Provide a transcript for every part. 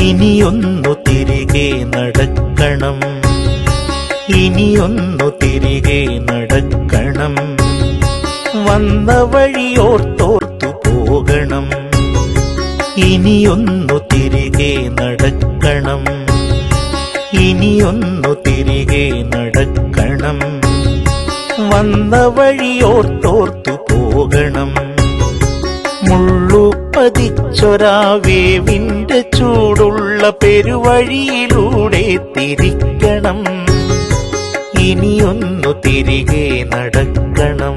ഇനിയൊന്നു തിരികെ നടക്കണം, ഇനിയൊന്നു തിരികെ നടക്കണം. വന്ന വഴിയോർത്തോർത്തു പോകണം, ഇനിയൊന്നു തിരികെ നടക്കണം, ഇനിയൊന്നു തിരികെ നടക്കണം. വന്ന വഴിയോർത്തോർത്തു പോകണം. മുള്ളുപതിച്ചൊരാ വേവിന്റെ ചൂടുള്ള പെരുവഴിയിലൂടെ തിരിക്കണം, ഇനിയൊന്നു തിരികെ നടക്കണം.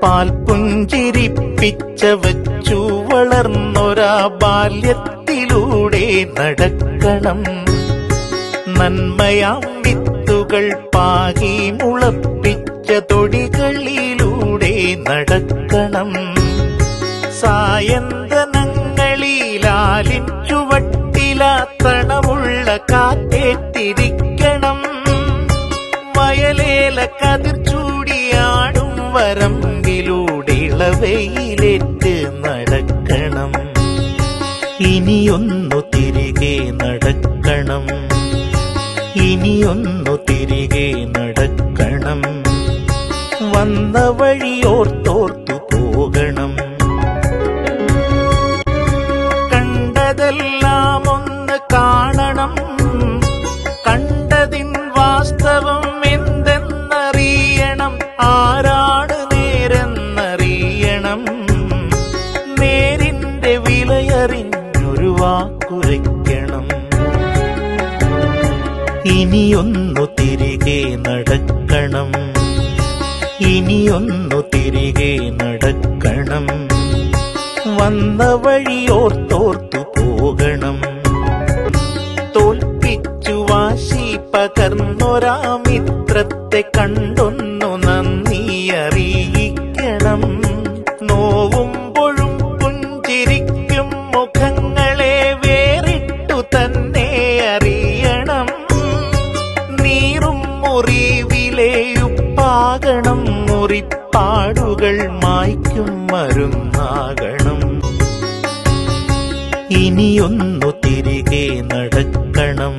പാൽപുഞ്ചിരിപ്പിച്ച വച്ചു വളർന്നൊരാ ബാല്യത്തിലൂടെ നടക്കണം. നന്മയാം വിത്തുകൾ പാകി മുളപ്പിച്ച തൊടികളിലൂടെ നടക്കണം. സായന്തനങ്ങളിലാലിൻ ചുവട്ടിലാത്തണമുള്ള കാറ്റേറ്റിരിക്കണം. വയലേല കതിർ ചൂടിയാടും വരമ്പിലൂടെ ഇളവയിലേറ്റ് നടക്കണം, ഇനിയൊന്നു തിരികെ നടക്കണം, ഇനിയൊന്നു തിരികെ നടക്കണം. വന്ന വഴിയോർത്തോർത്തു പോകണം. കണ്ടതെല്ലാം ഒന്ന് കാണണം, കണ്ടതിൻ വാസ്തവം എന്തെന്നറിയണം. ആരാണ് നേരെന്നറിയണം, നേരിന്റെ വിലയറിഞ്ഞൊരു വാക്കുരയ്ക്കണം. ഇനിയൊന്നു തിരികെ നടക്കണം, ഇനിയൊന്നു തിരികെ നടക്കണം. വന്ന വഴിയോർത്തോർത്തു പോകണം. തോൽപ്പിച്ചു വാശി പകർന്നൊരാ മിത്രത്തെ കണ്ടൊന്നു നന്ദി അറിയിക്കണം. നോവുമ്പോഴും പുഞ്ചിരിക്കും മുഖങ്ങളെ വേറിട്ടു തന്നെ അറിയണം. നീറും മുറിവിലെയുപ്പാകണം, മുറിപ്പാടുകൾ മായ്ക്കും മരുന്നാകണം. ഇനിയൊന്നു തിരികെ നടക്കണം,